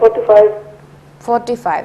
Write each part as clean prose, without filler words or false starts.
45।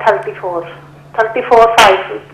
34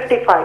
55।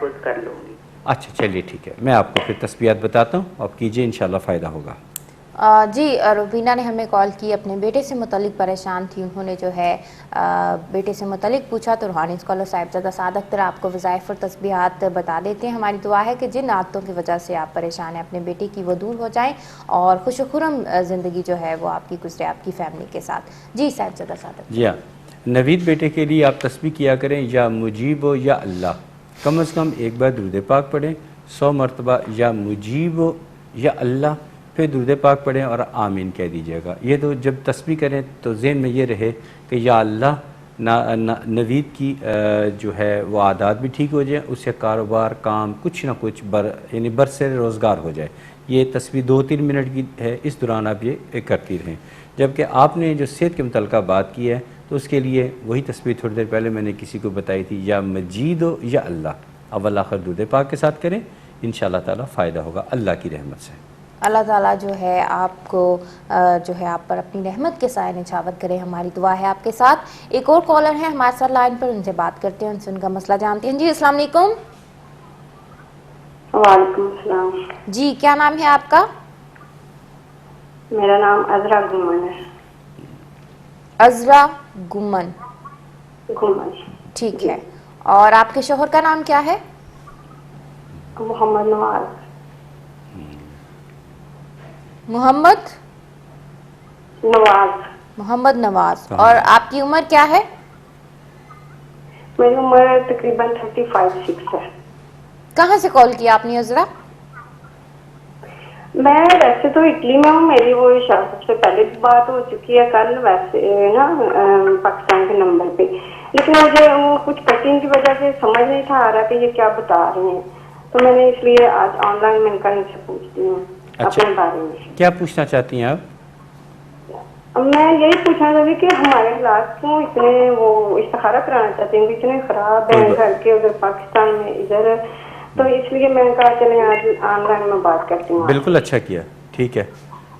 خود کر لوں گی. اچھا چلیے ٹھیک ہے, میں آپ کو پھر تسبیحات بتاتا ہوں, آپ کیجئے انشاءاللہ فائدہ ہوگا. جی روبینہ نے ہمیں کال کی, اپنے بیٹے سے متعلق پریشان تھی. انہوں نے جو ہے بیٹے سے متعلق پوچھا تو روحانی اسکالر صاحبزادہ سعد اختر آپ کو وظائف اور تسبیحات بتا دیتے ہیں. ہماری دعا ہے کہ جن عادتوں کی وجہ سے آپ پریشان ہیں اپنے بیٹے کی وہ دور ہو جائیں اور خوش و خرم زندگی جو ہے وہ آپ کی گزرے آپ کی فیملی کے ساتھ. جی صاحبزادہ سعد اختر. جی ہاں, نوید بیٹے کے لیے آپ تسبیح کیا کریں, یا مجیب و یا اللہ, کم از کم ایک بار درود پاک پڑھیں 100 مرتبہ, یا مجیب و یا اللہ, پھر درود پاک پڑھیں اور آمین کہہ دیجیے گا. یہ تو جب تسبیح کریں تو ذہن میں یہ رہے کہ یا اللہ نوید کی جو ہے وہ عادات بھی ٹھیک ہو جائیں, اس سے کاروبار کام کچھ نہ کچھ یعنی برسر روزگار ہو جائے. یہ تسبیح 2-3 منٹ کی ہے, اس دوران آپ یہ کرتی رہیں. جبکہ آپ نے جو صحت کے متعلقہ بات کی ہے تو اس کے لیے وہی تسبیح تھوڑی دیر پہلے میں نے کسی کو بتائی تھی, یا مجید و یا اللہ, اول آخر درود پاک کے ساتھ کریں, انشاءاللہ تعالی فائدہ ہوگا اللہ کی رحمت سے. اللہ تعالیٰ جو ہے آپ کو جو ہے آپ پر اپنی رحمت کے سائے نچھاور کرے. ہماری دعا ہے آپ کے ساتھ. ایک اور کالر ہیں ہمارے ساتھ لائن پر, ان سے بات کرتے ہیں, ان سے ان کا مسئلہ جانتے ہیں. جی السلام علیکم. وعلیکم السلام. جی کیا نام ہے آپ کا؟ میرا نام عذرا گمن ہے. عذرا گمن. گمن ٹھیک ہے. اور آپ کے شوہر کا نام کیا ہے؟ محمد نواز. محمد نواز. محمد نواز. اور آپ کی عمر کیا ہے؟ میری عمر تقریباً 35-6 ہے. کہاں سے کال کیا آپ نے عذرا؟ میں ویسے تو اٹلی میں ہوں, میری وہ سب سے پہلے بات ہو چکی ہے کل ویسے نا پاکستان کے نمبر پہ, لیکن مجھے وہ کچھ کٹنگ کی وجہ سے سمجھ نہیں تھا آ رہا کہ یہ کیا بتا رہے ہیں, تو میں نے اس لیے آج آن لائن میں ان سے پوچھتی ہوں اپنے بارے میں. کیا پوچھنا چاہتی ہیں آپ؟ میں یہی پوچھنا چاہتی کہ ہمارے حالات کیوں اتنے وہ استخارہ کرانا چاہتے ہیں, اتنے خراب ہیں گھر کے ادھر پاکستان میں ادھر, تو اس لیے میں نے کہا چلیں آج آن لائن میں بات کرتی ہوں. بالکل اچھا کیا, ٹھیک ہے,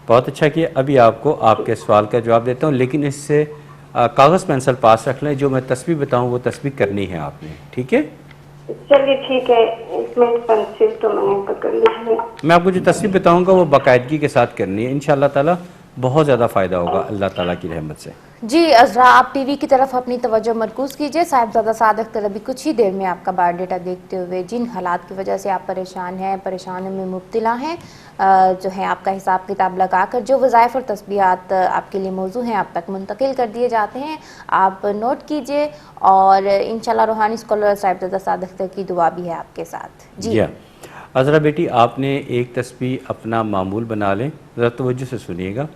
بہت اچھا کیا. ابھی آپ کو آپ کے سوال کا جواب دیتا ہوں, لیکن اس سے کاغذ پینسل پاس رکھ لیں. جو میں تسبیح بتاؤں وہ تسبیح کرنی ہے آپ نے, ٹھیک ہے؟ چلیے ٹھیک ہے. اس میں پینسل تو میں نے پکڑ لی ہے. میں آپ کو جو تسبیح بتاؤں گا وہ باقاعدگی کے ساتھ کرنی ہے, انشاءاللہ تعالی بہت زیادہ فائدہ ہوگا اللہ تعالیٰ کی رحمت سے. جی عذرا آپ ٹی وی کی طرف اپنی توجہ مرکوز کیجئے. صاحبزادہ سعد اختر ابھی کچھ ہی دیر میں آپ کا بایو ڈیٹا دیکھتے ہوئے جن حالات کی وجہ سے آپ پریشان ہیں, پریشانی میں مبتلا ہیں, جو ہے آپ کا حساب کتاب لگا کر جو وظائف اور تسبیحات آپ کے لیے موضوع ہیں آپ تک منتقل کر دیے جاتے ہیں, آپ نوٹ کیجئے. اور انشاءاللہ روحانی اسکالر صاحبزادہ سعد اختر کی دعا بھی ہے آپ کے ساتھ. جی عذرا بیٹی, آپ نے ایک تسبیح اپنا معمول بنا لیں, ذرا توجہ سے سنیے گا.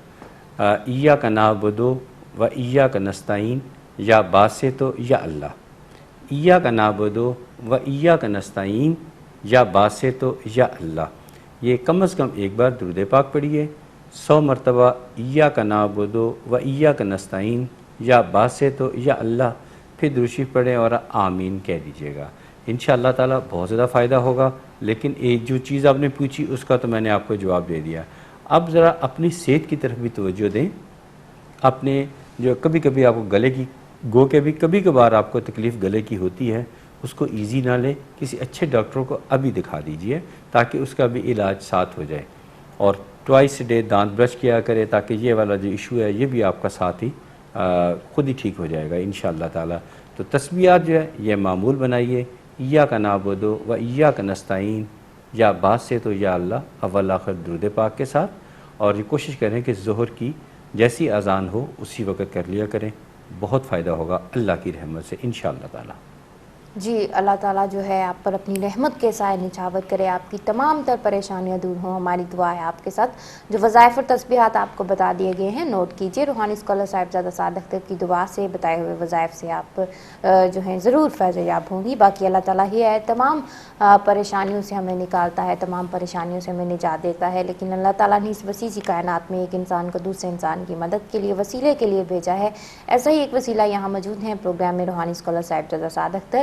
ایاک نعبد و ایاک نستعین, یا باسے تو یا اللہ. ایاک نعبد و ایاک نستعین, یا باسے تو یا اللہ. یہ کم از کم ایک بار درود پاک پڑھیے 100 مرتبہ. ایاک نعبد و ایاک نستعین, یا باسے تو یا اللہ, پھر درود شریف پڑھیں اور آمین کہہ دیجیے گا. انشاءاللہ تعالیٰ بہت زیادہ فائدہ ہوگا. لیکن ایک جو چیز آپ نے پوچھی اس کا تو میں نے آپ کو جواب دے دیا. اب ذرا اپنی صحت کی طرف بھی توجہ دیں. اپنے جو کبھی کبھی آپ کو گلے کی گو کے بھی کبھی کبھار آپ کو تکلیف گلے کی ہوتی ہے, اس کو ایزی نہ لیں, کسی اچھے ڈاکٹر کو ابھی دکھا دیجئے تاکہ اس کا بھی علاج ساتھ ہو جائے. اور ٹوائس ڈے دانت برش کیا کرے تاکہ یہ والا جو ایشو ہے یہ بھی آپ کا ساتھ ہی خود ہی ٹھیک ہو جائے گا انشاءاللہ تعالی. تو تسبیحات جو ہے یہ معمول بنائیے. ایاک نعبد و ایاک نستعین, یا بات سے تو یا اللہ, اول آخر درود پاک کے ساتھ. اور یہ کوشش کریں کہ ظہر کی جیسی اذان ہو اسی وقت کر لیا کریں, بہت فائدہ ہوگا اللہ کی رحمت سے انشاءاللہ تعالی. جی اللہ تعالیٰ جو ہے آپ پر اپنی رحمت کے سائے نچھاور کرے, آپ کی تمام تر پریشانیاں دور ہوں. ہماری دعا ہے آپ کے ساتھ. جو وظائف اور تسبیحات آپ کو بتا دیے گئے ہیں نوٹ کیجئے. روحانی اسکالر صاحبزادہ سعد اختر کی دعا سے بتائے ہوئے وظائف سے آپ جو ہیں ضرور فیض یاب ہوں گی. باقی اللہ تعالیٰ ہی ہے تمام پریشانیوں سے ہمیں نکالتا ہے, تمام پریشانیوں سے ہمیں نجات دیتا ہے. لیکن اللہ تعالیٰ نے اس وسیع سی کائنات میں ایک انسان کو دوسرے انسان کی مدد کے لیے وسیلے کے لیے بھیجا ہے. ایسا ہی ایک وسیلہ یہاں موجود ہے پروگرام میں روحانی اسکالر صاحبزادہ سعد اختر.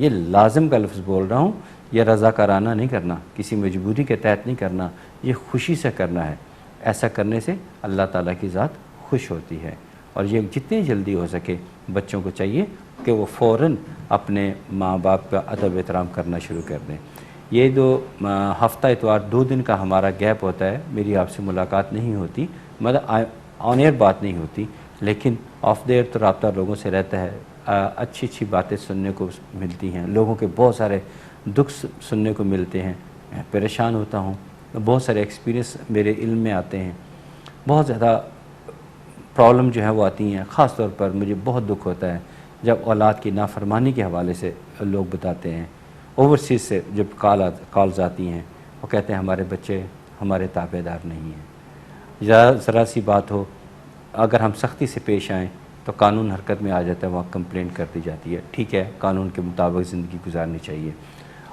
یہ لازم کا لفظ بول رہا ہوں، یہ رضاکارانہ نہیں کرنا، کسی مجبوری کے تحت نہیں کرنا، یہ خوشی سے کرنا ہے۔ ایسا کرنے سے اللہ تعالیٰ کی ذات خوش ہوتی ہے، اور یہ جتنی جلدی ہو سکے بچوں کو چاہیے کہ وہ فوراً اپنے ماں باپ کا ادب احترام کرنا شروع کر دیں۔ یہ جو ہفتہ اتوار 2 دن کا ہمارا گیپ ہوتا ہے، میری آپ سے ملاقات نہیں ہوتی، مطلب آن ایئر بات نہیں ہوتی، لیکن آف دا ایئر تو رابطہ لوگوں سے رہتا ہے، اچھی اچھی باتیں سننے کو ملتی ہیں، لوگوں کے بہت سارے دکھ سننے کو ملتے ہیں، میں پریشان ہوتا ہوں، بہت سارے ایکسپیرینس میرے علم میں آتے ہیں، بہت زیادہ پرابلم جو ہے وہ آتی ہیں۔ خاص طور پر مجھے بہت دکھ ہوتا ہے جب اولاد کی نافرمانی کے حوالے سے لوگ بتاتے ہیں، اوورسیز سے جب کالز آتی ہیں، وہ کہتے ہیں ہمارے بچے ہمارے تابع دار نہیں ہیں۔ ذرا سی بات ہو، اگر ہم سختی سے پیش آئیں تو قانون حرکت میں آ جاتا ہے، وہاں کمپلینٹ کر دی جاتی ہے، ٹھیک ہے قانون کے مطابق زندگی گزارنی چاہیے۔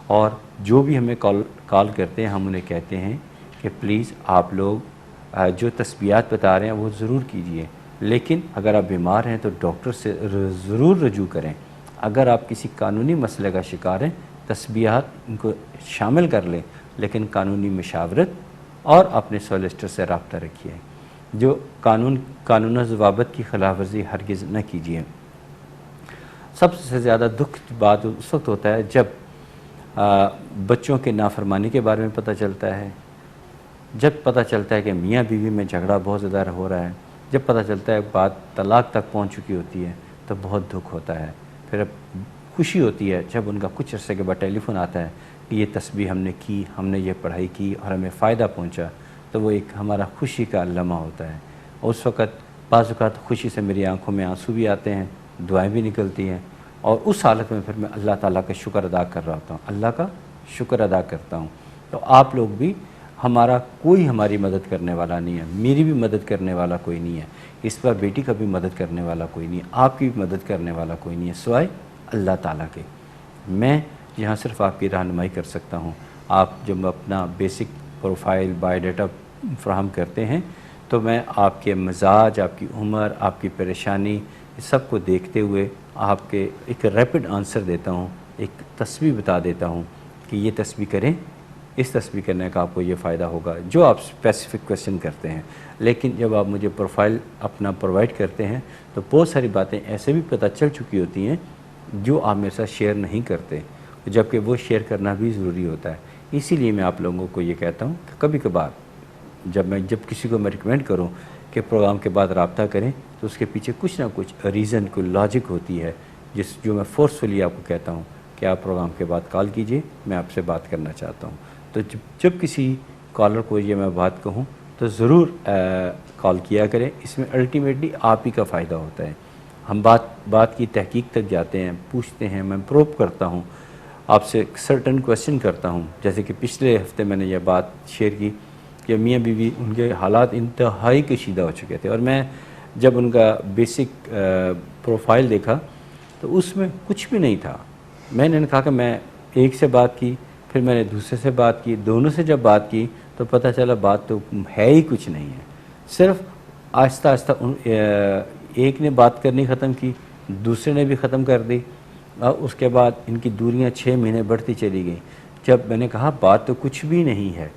اور جو بھی ہمیں کال کرتے ہیں، ہم انہیں کہتے ہیں کہ پلیز آپ لوگ جو تسبیحات بتا رہے ہیں وہ ضرور کیجئے، لیکن اگر آپ بیمار ہیں تو ڈاکٹر سے ضرور رجوع کریں۔ اگر آپ کسی قانونی مسئلے کا شکار ہیں، تسبیحات ان کو شامل کر لیں، لیکن قانونی مشاورت اور اپنے سولیسٹر سے رابطہ رکھیے، جو قانون و ضوابط کی خلاف ورزی ہرگز نہ کیجیے۔ سب سے زیادہ دکھ بات اس وقت ہوتا ہے جب بچوں کے نافرمانی کے بارے میں پتہ چلتا ہے، جب پتہ چلتا ہے کہ میاں بیوی میں جھگڑا بہت زیادہ ہو رہا ہے، جب پتہ چلتا ہے بات طلاق تک پہنچ چکی ہوتی ہے، تو بہت دکھ ہوتا ہے۔ پھر اب خوشی ہوتی ہے جب ان کا کچھ عرصے کے بعد ٹیلی فون آتا ہے کہ یہ تسبیح ہم نے کی، ہم نے یہ پڑھائی کی اور ہمیں فائدہ پہنچا، تو وہ ایک ہمارا خوشی کا لمحہ ہوتا ہے۔ اس وقت بعض اوقات خوشی سے میری آنکھوں میں آنسو بھی آتے ہیں، دعائیں بھی نکلتی ہیں، اور اس حالت میں پھر میں اللہ تعالیٰ کا شکر ادا کر رہا ہوتا ہوں، اللہ کا شکر ادا کرتا ہوں۔ تو آپ لوگ بھی، کوئی ہماری مدد کرنے والا نہیں ہے، میری بھی مدد کرنے والا کوئی نہیں ہے، اس پر بیٹی کا بھی مدد کرنے والا کوئی نہیں ہے، آپ کی بھی مدد کرنے والا کوئی نہیں ہے سوائے اللہ تعالیٰ کے۔ میں یہاں صرف آپ کی رہنمائی کر سکتا ہوں۔ آپ جب اپنا بیسک پروفائل بایو ڈیٹا فراہم کرتے ہیں تو میں آپ کے مزاج، آپ کی عمر، آپ کی پریشانی، اس سب کو دیکھتے ہوئے آپ کے ایک ریپڈ آنسر دیتا ہوں، ایک تسبیح بتا دیتا ہوں کہ یہ تسبیح کریں، اس تسبیح کرنے کا آپ کو یہ فائدہ ہوگا، جو آپ اسپیسیفک کویشچن کرتے ہیں۔ لیکن جب آپ مجھے پروفائل اپنا پرووائڈ کرتے ہیں تو بہت ساری باتیں ایسے بھی پتہ چل چکی ہوتی ہیں جو آپ میرے ساتھ شیئر نہیں کرتے، جبکہ وہ شیئر کرنا بھی ضروری ہوتا ہے۔ اسی لیے میں آپ لوگوں کو یہ کہتا ہوں کہ کبھی کبھار جب کسی کو میں ریکمینڈ کروں کہ پروگرام کے بعد رابطہ کریں تو اس کے پیچھے کچھ نہ کچھ ریزن، کوئی لاجک ہوتی ہے، جو میں فورسفلی آپ کو کہتا ہوں کہ آپ پروگرام کے بعد کال کیجئے، میں آپ سے بات کرنا چاہتا ہوں۔ تو جب کسی کالر کو یہ میں بات کہوں تو ضرور کال کیا کریں، اس میں الٹیمیٹلی آپ ہی کا فائدہ ہوتا ہے۔ ہم بات کی تحقیق تک جاتے ہیں، پوچھتے ہیں، میں پروب کرتا ہوں، آپ سے سرٹن کویسچن کرتا ہوں، جیسے کہ پچھلے ہفتے میں نے یہ بات شیئر کی کہ میاں بیوی ان کے حالات انتہائی کشیدہ ہو چکے تھے، اور میں جب ان کا بیسک پروفائل دیکھا تو اس میں کچھ بھی نہیں تھا۔ میں نے کہا کہ میں ایک سے بات کی، پھر میں نے دوسرے سے بات کی، دونوں سے جب بات کی تو پتہ چلا بات تو ہے ہی کچھ نہیں ہے، صرف آہستہ آہستہ ایک نے بات کرنی ختم کی، دوسرے نے بھی ختم کر دی، اور اس کے بعد ان کی دوریاں 6 مہینے بڑھتی چلی گئیں۔ جب میں نے کہا بات تو کچھ بھی نہیں ہے،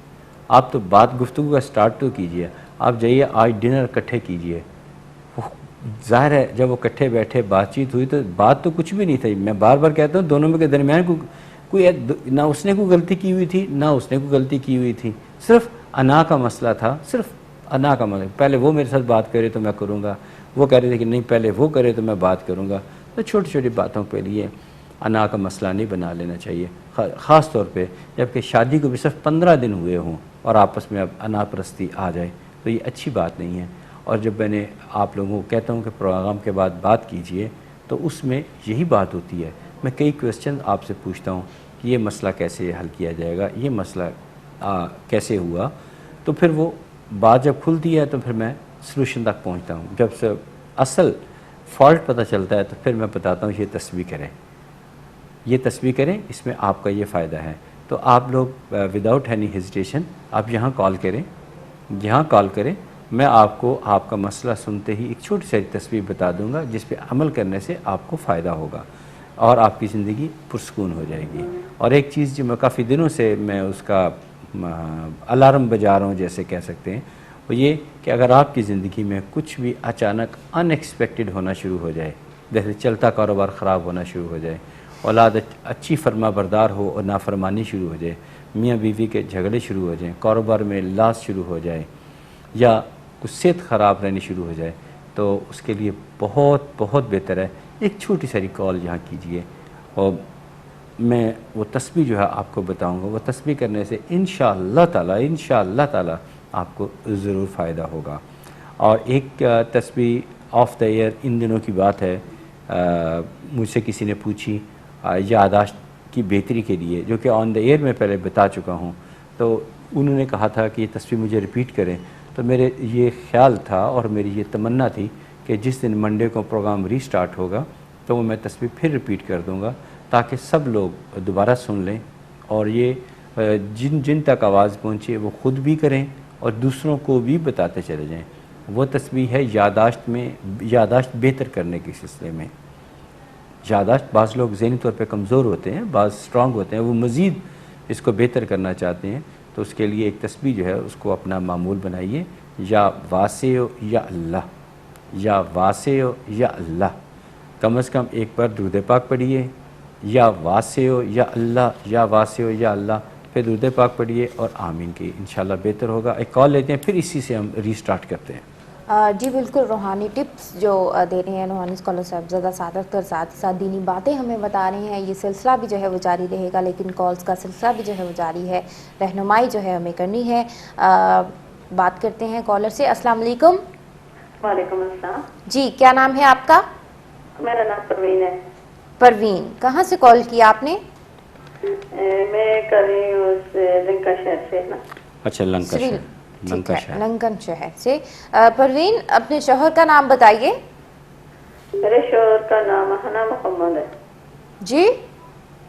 آپ تو بات گفتگو کا سٹارٹ تو کیجئے، آپ جائیے آج ڈنر اکٹھے کیجئے۔ ظاہر ہے جب وہ اکٹھے بیٹھے بات چیت ہوئی تو بات تو کچھ بھی نہیں تھی۔ میں بار بار کہتا ہوں دونوں میں کے درمیان کوئی نہ اس نے کوئی غلطی کی ہوئی تھی نہ اس نے کوئی غلطی کی ہوئی تھی، صرف انا کا مسئلہ تھا، صرف انا کا مسئلہ۔ پہلے وہ میرے ساتھ بات کرے تو میں کروں گا، وہ کہہ رہے تھے کہ نہیں پہلے وہ کرے تو میں بات کروں گا۔ تو چھوٹی چھوٹی باتوں کے لیے انا کا مسئلہ نہیں بنا لینا چاہیے، خاص طور پہ جبکہ شادی کو بھی صرف 15 دن ہوئے ہوں اور آپس میں اب انا پرستی آ جائے تو یہ اچھی بات نہیں ہے۔ اور جب میں نے آپ لوگوں کو کہتا ہوں کہ پروگرام کے بعد بات کیجئے تو اس میں یہی بات ہوتی ہے، میں کئی کویسچن آپ سے پوچھتا ہوں کہ یہ مسئلہ کیسے حل کیا جائے گا، یہ مسئلہ کیسے ہوا، تو پھر وہ بات جب کھلتی ہے تو پھر میں سلوشن تک پہنچتا ہوں۔ جب سے اصل فالٹ پتہ چلتا ہے تو پھر میں بتاتا ہوں یہ تسبیح کریں، یہ تسبیح کریں، اس میں آپ کا یہ فائدہ ہے۔ تو آپ لوگ وداؤٹ اینی ہیزیٹیشن آپ یہاں کال کریں، میں آپ کو آپ کا مسئلہ سنتے ہی ایک چھوٹی سی تسبیح بتا دوں گا جس پہ عمل کرنے سے آپ کو فائدہ ہوگا۔ اور آپ کی زندگی پرسکون ہو جائے گی۔ اور ایک چیز جو میں کافی دنوں سے میں اس کا الارم بجا رہا ہوں جیسے کہہ سکتے ہیں، وہ یہ کہ اگر آپ کی زندگی میں کچھ بھی اچانک ان ایکسپیکٹڈ ہونا شروع ہو جائے، جیسے چلتا کاروبار خراب ہونا شروع ہو جائے، اولاد اچھی فرما بردار ہو اور نافرمانی شروع ہو جائے، میاں بیوی کے جھگڑے شروع ہو جائیں، کاروبار میں لاس شروع ہو جائے، یا کچھ صحت خراب رہنی شروع ہو جائے، تو اس کے لیے بہت بہت بہتر ہے ایک چھوٹی ساری کال یہاں کیجئے، اور میں وہ تسبیح جو ہے آپ کو بتاؤں گا، وہ تسبیح کرنے سے انشاءاللہ تعالی آپ کو ضرور فائدہ ہوگا۔ اور ایک تسبیح آف دا ایئر ان دنوں کی بات ہے، مجھ سے کسی نے پوچھی یادداشت کی بہتری کے لیے، جو کہ آن دا ایئر میں پہلے بتا چکا ہوں، تو انہوں نے کہا تھا کہ یہ تسبیح مجھے ریپیٹ کریں، تو میرے یہ خیال تھا اور میری یہ تمنا تھی کہ جس دن منڈے کو پروگرام ری سٹارٹ ہوگا تو وہ میں تسبیح پھر ریپیٹ کر دوں گا تاکہ سب لوگ دوبارہ سن لیں، اور یہ جن تک آواز پہنچے وہ خود بھی کریں اور دوسروں کو بھی بتاتے چلے جائیں۔ وہ تسبیح ہے یادداشت بہتر کرنے کے سلسلے میں۔ یادداشت، بعض لوگ ذہنی طور پہ کمزور ہوتے ہیں، بعض سٹرونگ ہوتے ہیں، وہ مزید اس کو بہتر کرنا چاہتے ہیں، تو اس کے لیے ایک تسبیح جو ہے اس کو اپنا معمول بنائیے، یا واسع یا اللہ، یا واسع یا اللہ، کم از کم ایک بار درود پاک پڑھیے، یا واسع یا اللہ، یا واسع یا اللہ، پھر درود پاک پڑھیے اور آمین کی، انشاءاللہ بہتر ہوگا۔ ایک کال لیتے ہیں، پھر اسی سے ہم ری سٹارٹ کرتے ہیں۔ جی بالکل، روحانی ٹپس جو دے رہے ہیں روحانی اسکالر صاحبزادہ سعادت کر، ساتھ ہی ساتھ دینی باتیں ہمیں بتا رہے ہیں، یہ سلسلہ بھی جو ہے وہ جاری رہے گا، لیکن کالز کا سلسلہ بھی جو ہے وہ جاری ہے، رہنمائی جو ہے ہمیں کرنی ہے۔ بات کرتے ہیں کالر سے۔ السلام علیکم۔ وعلیکم السلام۔ جی کیا نام ہے آپ کا؟ میرا نام پروین ہے۔ پروین، کہاں سے کال کیا آپ نے؟ میں کر رہی ہوں لنکا شہر سے نا۔ اچھا، لنکن شہر سے۔ پروین، اپنے شوہر کا نام بتائیے۔ میرے شوہر کا نام حنا محمد ہے۔ جی؟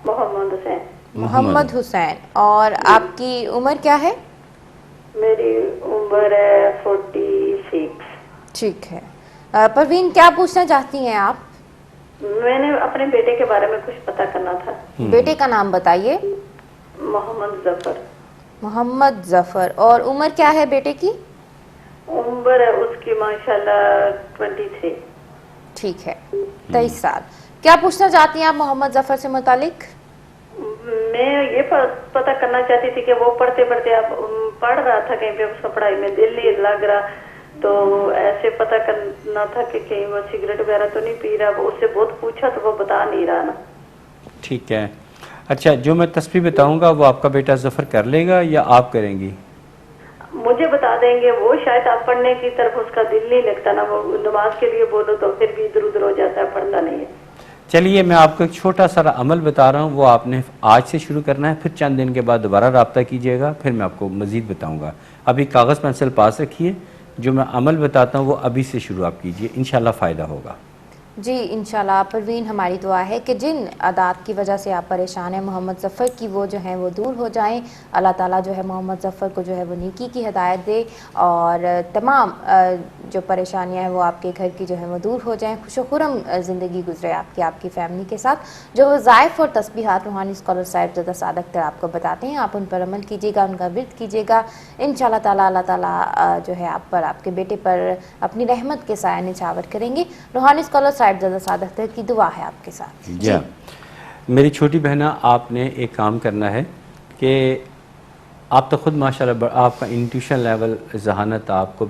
محمد حسین۔ محمد حسین۔ اور آپ کی عمر کیا ہے؟ میری عمر ہے 46۔ ٹھیک ہے۔ پروین، کیا پوچھنا چاہتی ہیں آپ؟ میں نے اپنے بیٹے کے بارے میں کچھ پتا کرنا تھا۔ بیٹے کا نام بتائیے۔ محمد ظفر۔ محمد ظفر۔ اور عمر کیا ہے بیٹے کی؟ عمر ہے اس کی ماشاءاللہ 23۔ ٹھیک ہے، 23 سال۔ کیا پوچھنا چاہتی ہیں آپ محمد ظفر سے متعلق؟ میں یہ پتا کرنا چاہتی تھی کہ وہ پڑھتے اب پڑھ رہا تھا کہیں پہ، اس کا پڑھائی میں دل نہیں لگ رہا، تو ایسے پتا کرنا تھا کہ کہیں وہ سگریٹ وغیرہ تو نہیں پی رہا۔ اس سے بہت پوچھا تو وہ بتا نہیں رہا نا۔ ٹھیک ہے۔ اچھا، جو میں تسبیح بتاؤں گا وہ آپ کا بیٹا ظفر کر لے گا یا آپ کریں گی؟ مجھے بتا دیں گے، وہ شاید آپ پڑھنے کی طرف اس کا دل نہیں لگتا نا، وہ نماز کے لیے بولو تو پھر بھی ادھر ادھر ہو جاتا ہے، پڑھتا نہیں ہے۔ چلیے، میں آپ کو ایک چھوٹا سا عمل بتا رہا ہوں، وہ آپ نے آج سے شروع کرنا ہے، پھر چند دن کے بعد دوبارہ رابطہ کیجیے گا، پھر میں آپ کو مزید بتاؤں گا۔ ابھی کاغذ پینسل پاس رکھیے، جو میں عمل بتاتا ہوں وہ ابھی سے شروع آپ کیجیے، انشاءاللہ فائدہ ہوگا۔ جی انشاءاللہ پروین، ہماری دعا ہے کہ جن عادات کی وجہ سے آپ پریشان ہیں محمد ظفر کی، وہ جو ہیں وہ دور ہو جائیں۔ اللہ تعالیٰ جو ہے محمد ظفر کو جو ہے وہ نیکی کی ہدایت دے، اور تمام جو پریشانیاں ہیں وہ آپ کے گھر کی جو ہے وہ دور ہو جائیں، خوش و خرم زندگی گزرے آپ کی فیملی کے ساتھ۔ جو وظائف اور تسبیحات روحانی اسکالر صاحبزادہ سعادت اختر آپ کو بتاتے ہیں، آپ ان پر عمل کیجیے گا، ان کا ورد کیجیے گا، انشاءاللہ تعالیٰ اللہ تعالیٰ جو ہے آپ پر، آپ کے بیٹے پر اپنی رحمت کے سایہ نچھاور کریں گے۔ روحانی اسکالر صاحبزادہ سعادت اختر کی دعا ہے آپ کے ساتھ۔ جی میری چھوٹی بہنہ، آپ نے ایک کام کرنا ہے کہ آپ تو خود ماشاءاللہ آپ کا انٹیوشن لیول، ذہانت آپ کو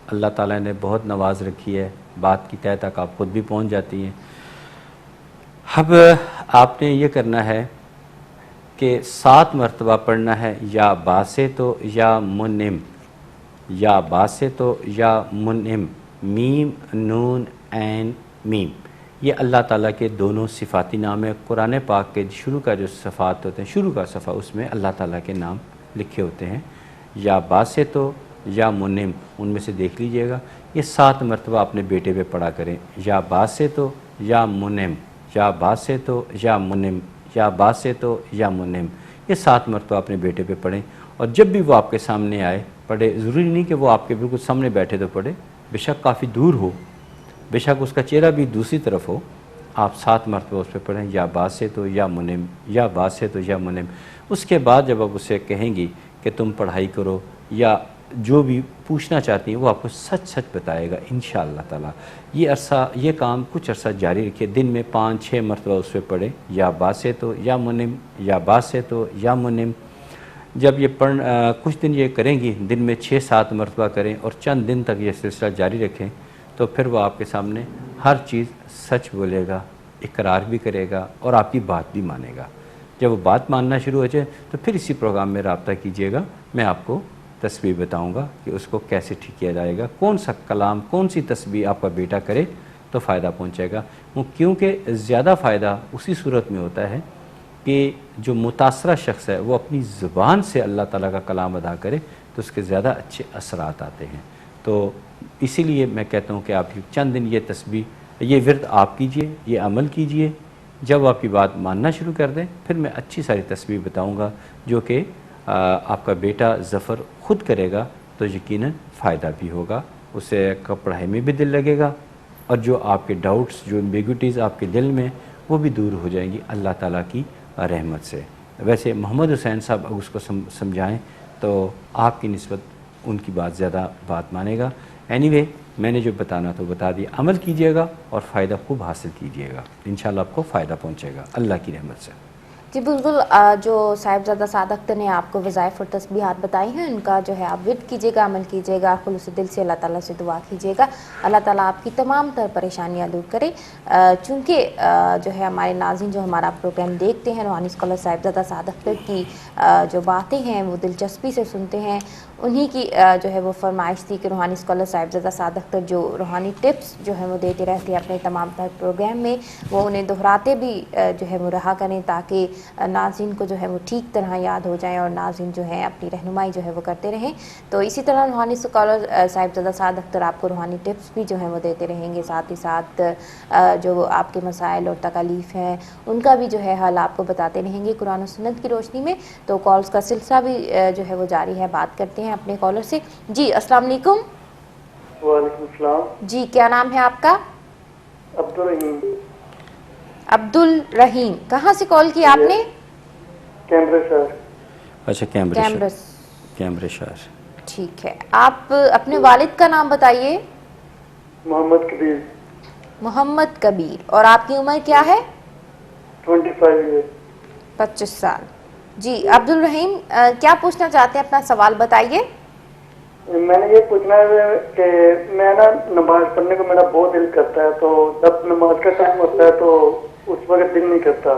اللہ تعالیٰ نے بہت نواز رکھی ہے، بات کی تہہ تک آپ خود بھی پہنچ جاتی ہیں۔ اب آپ نے یہ کرنا ہے کہ 7 مرتبہ پڑھنا ہے، یا باسطو یا منعم، یا باسطو یا منعم، میم نون عین میم۔ یہ اللہ تعالیٰ کے دونوں صفاتی نام ہے۔ قرآن پاک کے شروع کا جو صفات ہوتے ہیں، شروع کا صفحہ، اس میں اللہ تعالیٰ کے نام لکھے ہوتے ہیں، یا باسطو یا منعم، ان میں سے دیکھ لیجئے گا۔ یہ 7 مرتبہ اپنے بیٹے پہ پڑھا کریں، یا باسطو یا منعم، یا باسطو یا منعم، یا باسطو یا منعم، یہ 7 مرتبہ اپنے بیٹے پہ پڑھیں، اور جب بھی وہ آپ کے سامنے آئے پڑھے۔ ضروری نہیں کہ وہ آپ کے بالکل سامنے بیٹھے تو پڑھے، بے شک کافی دور ہو، بے شک اس کا چہرہ بھی دوسری طرف ہو، آپ 7 مرتبہ اس پہ پڑھیں، یا باسط و یا منم، یا باسط و یا منم۔ اس کے بعد جب آپ اسے کہیں گی کہ تم پڑھائی کرو یا جو بھی پوچھنا چاہتی ہیں وہ آپ کو سچ سچ بتائے گا انشاءاللہ تعالی۔ یہ کام کچھ عرصہ جاری رکھیے، دن میں 5-6 مرتبہ اس پہ پڑھیں، یا باسط و یا منم، یا باسط و یا منم۔ جب یہ کچھ دن یہ کریں گی، دن میں 6-7 مرتبہ کریں اور چند دن تک یہ سلسلہ جاری رکھیں، تو پھر وہ آپ کے سامنے ہر چیز سچ بولے گا، اقرار بھی کرے گا اور آپ کی بات بھی مانے گا۔ جب وہ بات ماننا شروع ہو جائے تو پھر اسی پروگرام میں رابطہ کیجیے گا، میں آپ کو تسبیح بتاؤں گا کہ اس کو کیسے ٹھیک کیا جائے گا، کون سا کلام، کون سی تسبیح آپ کا بیٹا کرے تو فائدہ پہنچے گا۔ کیونکہ زیادہ فائدہ اسی صورت میں ہوتا ہے کہ جو متاثرہ شخص ہے وہ اپنی زبان سے اللہ تعالیٰ کا کلام ادا کرے تو اس کے زیادہ اچھے اثرات آتے ہیں۔ تو اسی لیے میں کہتا ہوں کہ آپ چند دن یہ تسبیح، یہ ورد آپ کیجئے، یہ عمل کیجئے۔ جب آپ کی بات ماننا شروع کر دیں پھر میں اچھی ساری تسبیح بتاؤں گا جو کہ آپ کا بیٹا ظفر خود کرے گا تو یقیناً فائدہ بھی ہوگا، اسے پڑھائی میں بھی دل لگے گا، اور جو آپ کے ڈاؤٹس، جو ایمبیگوٹیز آپ کے دل میں وہ بھی دور ہو جائیں گی اللہ تعالیٰ کی رحمت سے۔ ویسے محمد حسین صاحب اگر اس کو سمجھائیں تو آپ کی نسبت ان کی بات زیادہ بات مانے گا۔ اینی میں نے جو بتانا تو بتا دیا، عمل کیجئے گا اور فائدہ خوب حاصل کیجئے گا، انشاءاللہ آپ کو فائدہ پہنچے گا اللہ کی رحمت سے۔ جی بالکل، جو صاحبزادہ سعد اختر نے آپ کو وظائف اور تسبیحات بتائی ہیں ان کا جو ہے آپ ورد کیجیے گا، عمل کیجیے گا، خلوص دل سے اللہ تعالیٰ سے دعا کیجیے گا، اللہ تعالیٰ آپ کی تمام تر پریشانیاں دور کرے۔ چونکہ جو ہے ہمارے ناظرین جو ہمارا پروگرام دیکھتے ہیں، روحانی اسکالر صاحبزادہ سعد اختر کی جو باتیں ہیں وہ دلچسپی سے سنتے ہیں، انہی کی جو ہے وہ فرمائش تھی کہ روحانی اسکالر صاحبزادہ سعد اختر جو روحانی ٹپس جو ہیں وہ دیتے رہتے ہیں اپنے تمام تر پروگرام میں، وہ انہیں دہراتے بھی جو ہے وہ رہا کریں تاکہ ناظرین کو جو ہے وہ ٹھیک طرح یاد ہو جائیں اور ناظرین جو ہے اپنی رہنمائی جو ہے وہ کرتے رہیں۔ تو اسی طرح روحانی اسکالر صاحبزادہ سعد اختر آپ کو روحانی ٹپس بھی جو ہیں وہ دیتے رہیں گے، ساتھ ہی ساتھ جو آپ کے مسائل اور تکالیف ہیں ان کا بھی جو ہے حل آپ کو بتاتے رہیں گے قرآن و سنت کی روشنی میں۔ تو کالز کا سلسلہ بھی جو ہے وہ جاری ہے، بات کرتے ہیں اپنے کالر سے۔ جی السلام علیکم۔ وعلیکم السلام۔ جی کیا نام ہے آپ کا؟ عبدالرحیم۔ عبدالرحیم، کہاں سے کال کی آپ نے؟ کیمبرج شہر۔ اچھا کیمبرج شہر، ٹھیک ہے، آپ اپنے والد کا نام بتائیے۔ محمد کبیر۔ محمد کبیر، اور آپ کی عمر کیا ہے؟ 25 ایئر۔ 25 سال۔ جی عبدالرحیم، کیا پوچھنا چاہتے ہیں، اپنا سوال بتائیے۔ میں نے یہ پوچھنا ہے کہ میں نا نماز پڑھنے کو میرا بہت دل کرتا ہے، تو جب نماز کا ٹائم ہوتا ہے تو اس وقت دل نہیں کرتا،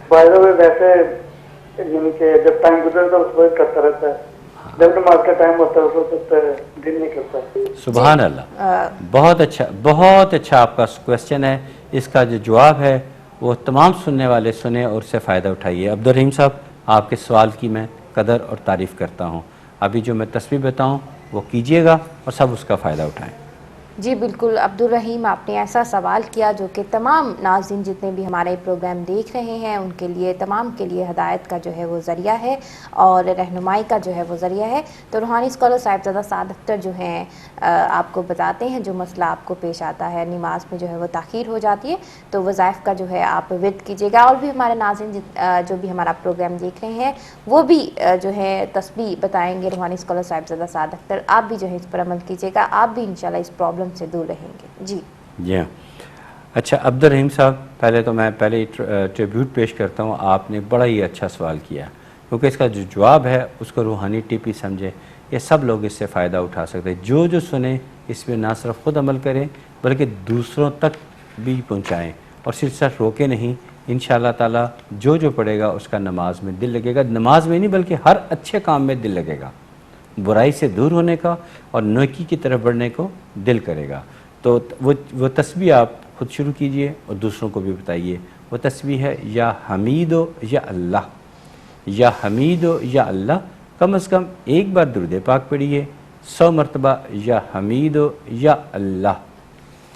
باہر ویسے یعنی کہ جب ٹائم گزرتا ہے اس وقت کرتا رہتا ہے، جب نماز کا ٹائم ہوتا ہے اس وقت دل نہیں کرتا۔ سبحان اللہ، بہت اچھا آپ کا کویسچن ہے۔ اس کا جو جواب ہے وہ تمام سننے والے سنیں اور اس سے فائدہ اٹھائیے۔ عبدالرحیم صاحب، آپ کے سوال کی میں قدر اور تعریف کرتا ہوں، ابھی جو میں تسبیح بتاؤں وہ کیجئے گا اور سب اس کا فائدہ اٹھائیں۔ جی بالکل عبدالرحیم، آپ نے ایسا سوال کیا جو کہ تمام ناظرین جتنے بھی ہمارے پروگرام دیکھ رہے ہیں ان کے لیے، تمام کے لیے ہدایت کا جو ہے وہ ذریعہ ہے اور رہنمائی کا جو ہے وہ ذریعہ ہے۔ تو روحانی اسکالر صاحبزادہ سعد اختر جو ہیں آپ کو بتاتے ہیں جو مسئلہ آپ کو پیش آتا ہے، نماز میں جو ہے وہ تاخیر ہو جاتی ہے، تو وظائف کا جو ہے آپ ورد کیجیے گا، اور بھی ہمارے ناظرین جو بھی ہمارا پروگرام دیکھ رہے ہیں وہ بھی جو ہے تسبیح بتائیں گے روحانی اسکالر صاحبزادہ سعد اختر، آپ بھی جو ہے اس پر عمل کیجیے گا، آپ بھی انشاءاللہ اس پرابلم سے دور رہیں گے۔ جی ہاں، اچھا عبدالرحیم صاحب، پہلے تو میں ٹریبیوٹ پیش کرتا ہوں، آپ نے بڑا ہی اچھا سوال کیا، کیونکہ اس کا جو جواب ہے اس کو روحانی ٹپ ہی سمجھے، یہ سب لوگ اس سے فائدہ اٹھا سکتے ہیں، جو سنیں اس میں نہ صرف خود عمل کریں بلکہ دوسروں تک بھی پہنچائیں اور صرف روکے نہیں، انشاءاللہ تعالی جو پڑھے گا اس کا نماز میں دل لگے گا، نماز میں نہیں بلکہ ہر اچھے کام میں دل لگے گا، برائی سے دور ہونے کا اور نیکی کی طرف بڑھنے کو دل کرے گا۔ تو وہ تسبیح آپ خود شروع کیجئے اور دوسروں کو بھی بتائیے۔ وہ تسبیح ہے یا حمید و یا اللہ، یا حمید و یا اللہ، کم از کم ایک بار درود پاک پڑھیے 100 مرتبہ، یا حمید و یا اللہ،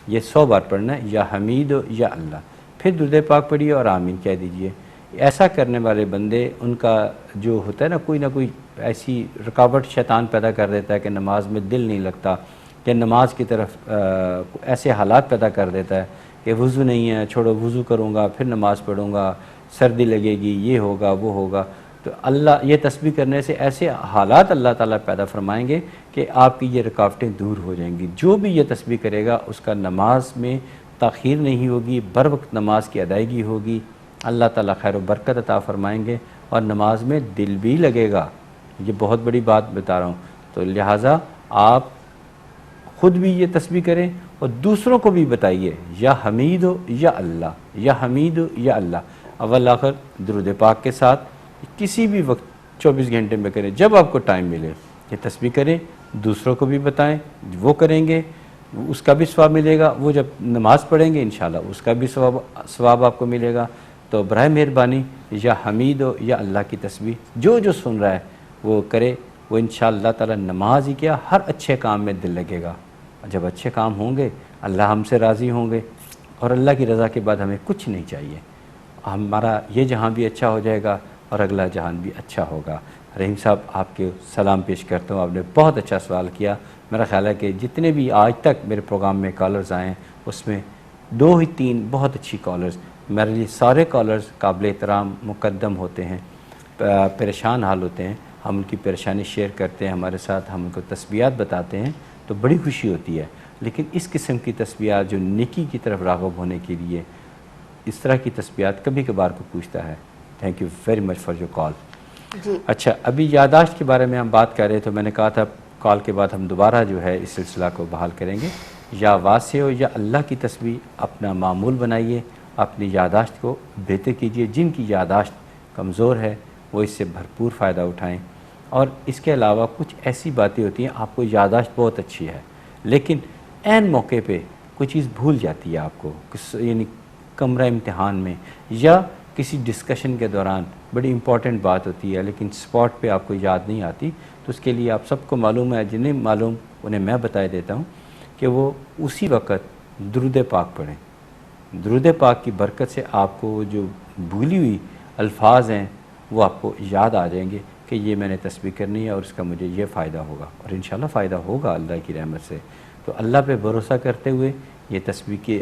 یہ 100 بار پڑھنا ہے، یا حمید و یا اللہ، پھر درود پاک پڑھیے اور آمین کہہ دیجئے۔ ایسا کرنے والے بندے، ان کا جو ہوتا ہے نا کوئی ایسی رکاوٹ شیطان پیدا کر دیتا ہے کہ نماز میں دل نہیں لگتا، کہ نماز کی طرف ایسے حالات پیدا کر دیتا ہے کہ وضو نہیں ہے، چھوڑو وضو کروں گا پھر نماز پڑھوں گا، سردی لگے گی، یہ ہوگا وہ ہوگا، تو اللہ یہ تسبیح کرنے سے ایسے حالات اللہ تعالیٰ پیدا فرمائیں گے کہ آپ کی یہ رکاوٹیں دور ہو جائیں گی۔ جو بھی یہ تسبیح کرے گا اس کا نماز میں تاخیر نہیں ہوگی، بر وقت نماز کی ادائیگی ہوگی، اللہ تعالیٰ خیر و برکت عطا فرمائیں گے اور نماز میں دل بھی لگے گا۔ یہ بہت بڑی بات بتا رہا ہوں، تو لہٰذا آپ خود بھی یہ تسبیح کریں اور دوسروں کو بھی بتائیے، یا حمید ہو یا اللہ، یا حمید ہو یا اللہ، اول آخر درود پاک کے ساتھ کسی بھی وقت 24 گھنٹے میں کریں، جب آپ کو ٹائم ملے یہ تسبیح کریں، دوسروں کو بھی بتائیں، وہ کریں گے اس کا بھی ثواب ملے گا، وہ جب نماز پڑھیں گے انشاءاللہ اس کا بھی ثواب آپ کو ملے گا۔ تو برائے مہربانی یا حمید ہو یا اللہ کی تسبیح جو سن رہا ہے وہ کرے، وہ انشاءاللہ اللہ تعالیٰ نماز ہی کیا ہر اچھے کام میں دل لگے گا۔ جب اچھے کام ہوں گے اللہ ہم سے راضی ہوں گے، اور اللہ کی رضا کے بعد ہمیں کچھ نہیں چاہیے، ہمارا یہ جہاں بھی اچھا ہو جائے گا اور اگلا جہان بھی اچھا ہوگا۔ رحیم صاحب آپ کے سلام پیش کرتا ہوں، آپ نے بہت اچھا سوال کیا۔ میرا خیال ہے کہ جتنے بھی آج تک میرے پروگرام میں کالرز آئے ہیں اس میں 2 ہی 3 بہت اچھی کالرز، میرے لیے سارے کالرز قابل احترام مقدم ہوتے ہیں، پریشان حال ہوتے ہیں، ہم ان کی پریشانی شیئر کرتے ہیں ہمارے ساتھ، ہم ان کو تسبیحات بتاتے ہیں تو بڑی خوشی ہوتی ہے۔ لیکن اس قسم کی تسبیحات جو نیکی کی طرف راغب ہونے کے لیے اس طرح کی تسبیحات کبھی کبھار کو پوچھتا ہے۔ Thank you very much for your call. جی اچھا، ابھی یادداشت کے بارے میں ہم بات کر رہے تو میں نے کہا تھا کال کے بعد ہم دوبارہ جو ہے اس سلسلہ کو بحال کریں گے۔ یا واسع ہو یا اللہ کی تسبیح اپنا معمول بنائیے، اپنی یادداشت کو بہتر کیجیے، جن کی یادداشت کمزور ہے وہ اس سے بھرپور فائدہ اٹھائیں۔ اور اس کے علاوہ کچھ ایسی باتیں ہوتی ہیں آپ کو یادداشت بہت اچھی ہے لیکن عین موقع پہ کوئی چیز بھول جاتی ہے آپ کو، یعنی کمرہ امتحان میں یا کسی ڈسکشن کے دوران بڑی امپورٹنٹ بات ہوتی ہے لیکن سپاٹ پہ آپ کو یاد نہیں آتی، تو اس کے لیے آپ سب کو معلوم ہے، جنہیں معلوم انہیں میں بتا دیتا ہوں کہ وہ اسی وقت درود پاک پڑھیں۔ درود پاک کی برکت سے آپ کو جو بھولی ہوئی الفاظ ہیں وہ آپ کو یاد آ جائیں گے کہ یہ میں نے تسبیح کرنی ہے اور اس کا مجھے یہ فائدہ ہوگا، اور انشاءاللہ فائدہ ہوگا اللہ کی رحمت سے۔ تو اللہ پہ بھروسہ کرتے ہوئے یہ تسبیح کی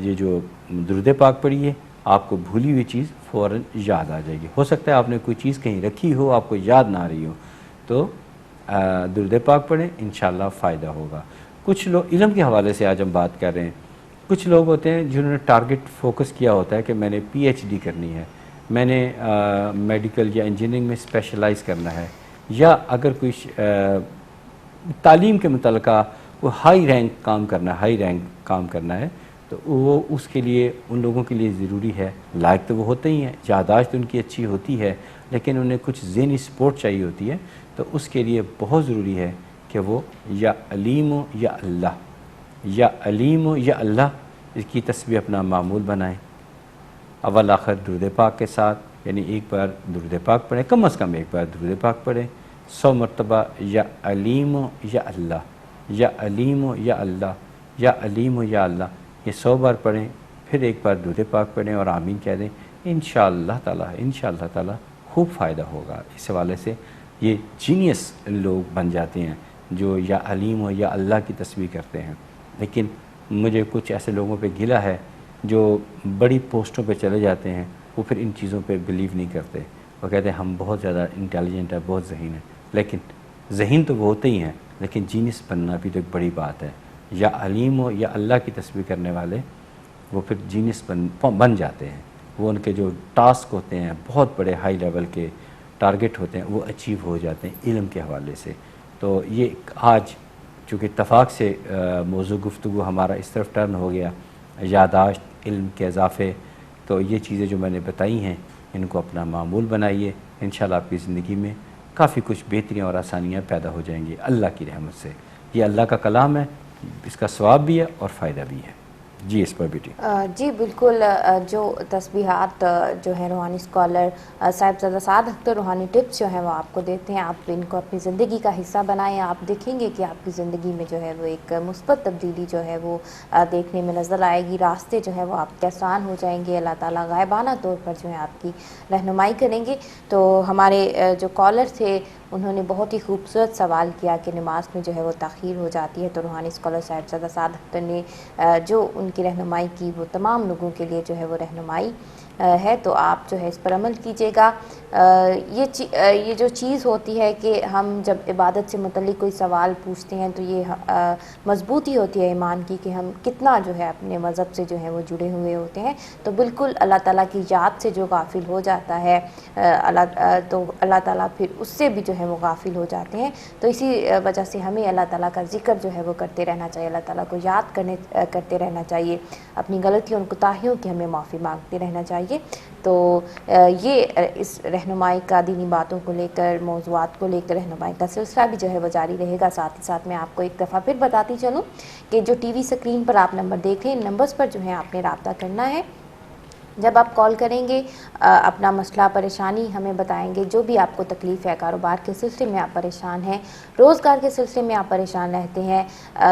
یہ جو درود پاک پڑھیے، آپ کو بھولی ہوئی چیز فوراً یاد آ جائے گی۔ ہو سکتا ہے آپ نے کوئی چیز کہیں رکھی ہو آپ کو یاد نہ آ رہی ہو، تو درود پاک پڑھیں، انشاءاللہ فائدہ ہوگا۔ کچھ لوگ علم کے حوالے سے آج ہم بات کر رہے ہیں، کچھ لوگ ہوتے ہیں جنہوں نے ٹارگٹ فوکس کیا ہوتا ہے کہ میں نے پی ایچ ڈی کرنی ہے، میں نے میڈیکل یا انجینئرنگ میں اسپیشلائز کرنا ہے، یا اگر کوئی تعلیم کے متعلقہ وہ ہائی رینک کام کرنا ہے تو وہ اس کے لیے ان لوگوں کے لیے ضروری ہے، لائق تو وہ ہوتے ہی ہیں، یادداشت ان کی اچھی ہوتی ہے لیکن انہیں کچھ ذہنی سپورٹ چاہیے ہوتی ہے، تو اس کے لیے بہت ضروری ہے کہ وہ یا علیم ہو یا اللہ، یا علیم ہو یا اللہ، اس کی تسبیح اپنا معمول بنائیں، اول آخر درود پاک کے ساتھ، یعنی ایک بار درود پاک پڑھیں، کم از کم ایک بار درود پاک پڑھیں، 100 مرتبہ یا علیم ہو یا اللہ، یا علیم ہو یا اللہ، یا علیم ہو یا اللہ، یہ 100 بار پڑھیں، پھر ایک بار درود پاک پڑھیں اور آمین کہہ دیں، انشاءاللہ تعالی خوب فائدہ ہوگا۔ اس حوالے سے یہ جینیس لوگ بن جاتے ہیں جو یا علیم ہو یا اللہ کی تسبیح کرتے ہیں۔ لیکن مجھے کچھ ایسے لوگوں پہ گلہ ہے جو بڑی پوسٹوں پہ چلے جاتے ہیں، وہ پھر ان چیزوں پہ بلیو نہیں کرتے، وہ کہتے ہیں ہم بہت زیادہ انٹیلیجنٹ ہیں، بہت ذہین ہیں، لیکن ذہین تو وہ ہوتے ہی ہیں لیکن جینیس بننا بھی تو ایک بڑی بات ہے۔ یا علیم ہو یا اللہ کی تسبیح کرنے والے وہ پھر جینیس بن جاتے ہیں، وہ ان کے جو ٹاسک ہوتے ہیں بہت بڑے ہائی لیول کے ٹارگٹ ہوتے ہیں وہ اچیو ہو جاتے ہیں علم کے حوالے سے۔ تو یہ آج چونکہ اتفاق سے موضوع گفتگو ہمارا اس طرف ٹرن ہو گیا، یادداشت، علم کے اضافے، تو یہ چیزیں جو میں نے بتائی ہیں ان کو اپنا معمول بنائیے، انشاءاللہ آپ کی زندگی میں کافی کچھ بہتریاں اور آسانیاں پیدا ہو جائیں گی اللہ کی رحمت سے۔ یہ اللہ کا کلام ہے، اس کا ثواب بھی ہے اور فائدہ بھی ہے۔ جی اس پر بیٹی جی بالکل، جو تسبیحات جو ہے روحانی اسکالر صاحبزادہ سعد اختر روحانی ٹپس جو ہیں وہ آپ کو دیتے ہیں، آپ ان کو اپنی زندگی کا حصہ بنائیں، آپ دیکھیں گے کہ آپ کی زندگی میں جو ہے وہ ایک مثبت تبدیلی جو ہے وہ دیکھنے میں نظر آئے گی، راستے جو ہے وہ آپ کے آسان ہو جائیں گے، اللہ تعالیٰ غائبانہ طور پر جو ہے آپ کی رہنمائی کریں گے۔ تو ہمارے جو کالر تھے انہوں نے بہت ہی خوبصورت سوال کیا کہ نماز میں جو ہے وہ تاخیر ہو جاتی ہے، تو روحانی اسکالر صاحبزادہ سعد اختر نے جو ان کی رہنمائی کی وہ تمام لوگوں کے لیے جو ہے وہ رہنمائی ہے، تو آپ جو ہے اس پر عمل کیجیے گا۔ یہ جو چیز ہوتی ہے کہ ہم جب عبادت سے متعلق کوئی سوال پوچھتے ہیں تو یہ مضبوطی ہوتی ہے ایمان کی کہ ہم کتنا جو ہے اپنے مذہب سے جو ہے وہ جڑے ہوئے ہوتے ہیں، تو بالکل اللہ تعالیٰ کی یاد سے جو غافل ہو جاتا ہے تو اللہ تعالیٰ پھر اس سے بھی جو ہے وہ غافل ہو جاتے ہیں، تو اسی وجہ سے ہمیں اللہ تعالیٰ کا ذکر جو ہے وہ کرتے رہنا چاہیے، اللہ تعالیٰ کو یاد کرتے رہنا چاہیے، اپنی غلطیوں اور کوتاہیوں کی ہمیں معافی مانگتے رہنا چاہیے۔ تو یہ اس رہنمائی کا دینی باتوں کو لے کر، موضوعات کو لے کر رہنمائی کا سلسلہ بھی جو ہے وہ جاری رہے گا۔ ساتھ ہی ساتھ میں آپ کو ایک دفعہ پھر بتاتی چلوں کہ جو ٹی وی سکرین پر آپ نمبر دیکھ رہے ہیں، ان نمبرز پر جو ہے آپ نے رابطہ کرنا ہے۔ جب آپ کال کریں گے اپنا مسئلہ پریشانی ہمیں بتائیں گے، جو بھی آپ کو تکلیف ہے، کاروبار کے سلسلے میں آپ پریشان ہیں، روزگار کے سلسلے میں آپ پریشان رہتے ہیں،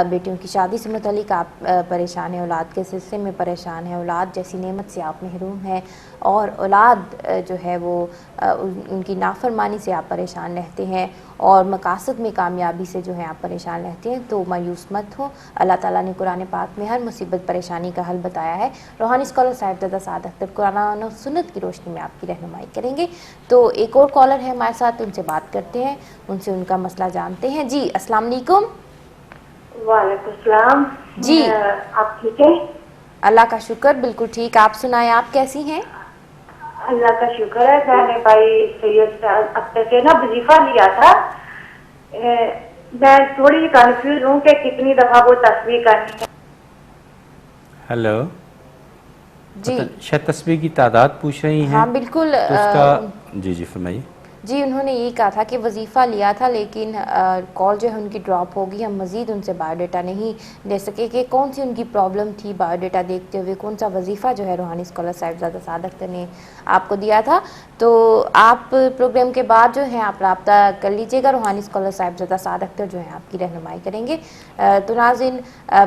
بیٹیوں کی شادی سے متعلق آپ پریشان ہیں، اولاد کے سلسلے میں پریشان ہیں، اولاد جیسی نعمت سے آپ محروم ہیں، اور اولاد جو ہے وہ ان کی نافرمانی سے آپ پریشان رہتے ہیں، اور مقاصد میں کامیابی سے جو ہے آپ پریشان رہتے ہیں، تو مایوس مت ہو۔ اللہ تعالیٰ نے قرآن پاک میں ہر مصیبت پریشانی کا حل بتایا ہے۔ روحانی اسکالر صاحبزادہ سعد اختر قرآن و سنت کی روشنی میں آپ کی رہنمائی کریں گے۔ تو ایک اور کالر ہے ہمارے ساتھ، ان سے بات کرتے ہیں، ان سے ان کا مسئلہ جانتے ہیں۔ جی السلام علیکم۔ وعلیکم السلام۔ جی آپ ٹھیک ہے؟ اللہ کا شکر، بالکل ٹھیک۔ آپ سنائیں، آپ کیسی ہیں؟ اللہ کا شکر ہے۔ میں نے بھائی سید اختر سے نا وظیفہ لیا تھا، میں تھوڑی کنفیوز ہوں کہ کتنی دفعہ وہ تسبیح کرنی ہے۔ ہیلو جی شاید تسبیح کی تعداد پوچھ رہی ہیں؟ ہاں بالکل، تو اس کا جی فرمائیے۔ جی انہوں نے یہ کہا تھا کہ وظیفہ لیا تھا لیکن کال جو ہے ان کی ڈراپ ہوگی، ہم مزید ان سے بایو ڈیٹا نہیں لے سکے کہ کون سی ان کی پرابلم تھی، بایو ڈیٹا دیکھتے ہوئے کون سا وظیفہ جو ہے روحانی اسکالر صاحبزادہ سعد اختر نے آپ کو دیا تھا۔ تو آپ پروگرام کے بعد جو ہے آپ رابطہ کر لیجیے گا، روحانی اسکالر صاحبزادہ سعد اختر جو ہے آپ کی رہنمائی کریں گے۔ تو ناظرین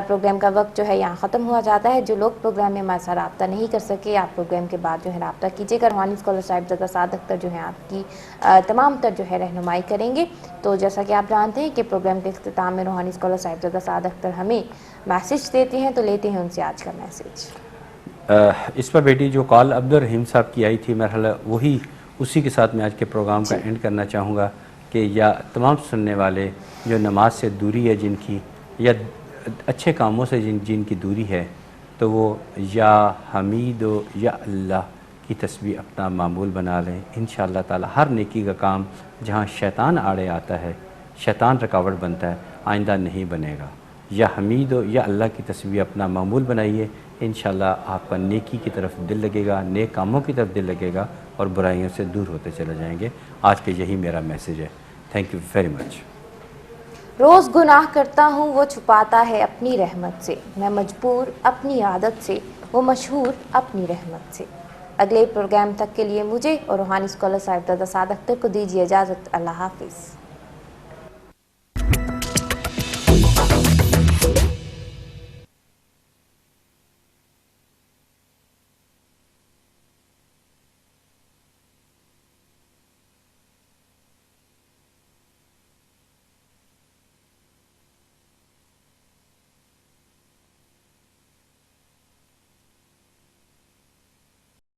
پروگرام کا وقت جو ہے یہاں ختم ہوا جاتا ہے، جو لوگ پروگرام میں ہمارے ساتھ رابطہ نہیں کر سکے آپ پروگرام کے بعد جو ہے رابطہ کیجیے گا، روحانی اسکالر صاحبزادہ سعد اختر جو ہے آپ کی تمام تر جو ہے رہنمائی کریں گے۔ تو جیسا کہ آپ جانتے ہیں کہ پروگرام کے اختتام میں روحانی اسکالر صاحبزادہ سعد اختر ہمیں میسج دیتے ہیں، تو لیتے ہیں ان سے آج کا میسج۔ اس پر بیٹی جو کال عبدالرحیم صاحب کی آئی تھی، میرا وہی اسی کے ساتھ میں آج کے پروگرام کا اینڈ کرنا چاہوں گا کہ یا تمام سننے والے جو نماز سے دوری ہے جن کی، یا اچھے کاموں سے جن کی دوری ہے، تو وہ یا حمید و یا اللہ کی تسبیح اپنا معمول بنا لیں۔ انشاءاللہ تعالی ہر نیکی کا کام جہاں شیطان آڑے آتا ہے، شیطان رکاوٹ بنتا ہے، آئندہ نہیں بنے گا۔ یا حمید و یا اللہ کی تسبیح اپنا معمول بنائیے، انشاءاللہ آپ کا نیکی کی طرف دل لگے گا، نیک کاموں کی طرف دل لگے گا، اور برائیوں سے دور ہوتے چلے جائیں گے۔ آج کے یہی میرا میسیج ہے۔ Thank you very much. روز گناہ کرتا ہوں وہ چھپاتا ہے اپنی رحمت سے، میں مجبور اپنی عادت سے، وہ مشہور اپنی رحمت سے۔ اگلے پروگرام تک کے لیے مجھے اور روحانی اسکالر صاحبزادہ سعد اختر کو دیجیے اجازت۔ اللہ حافظ۔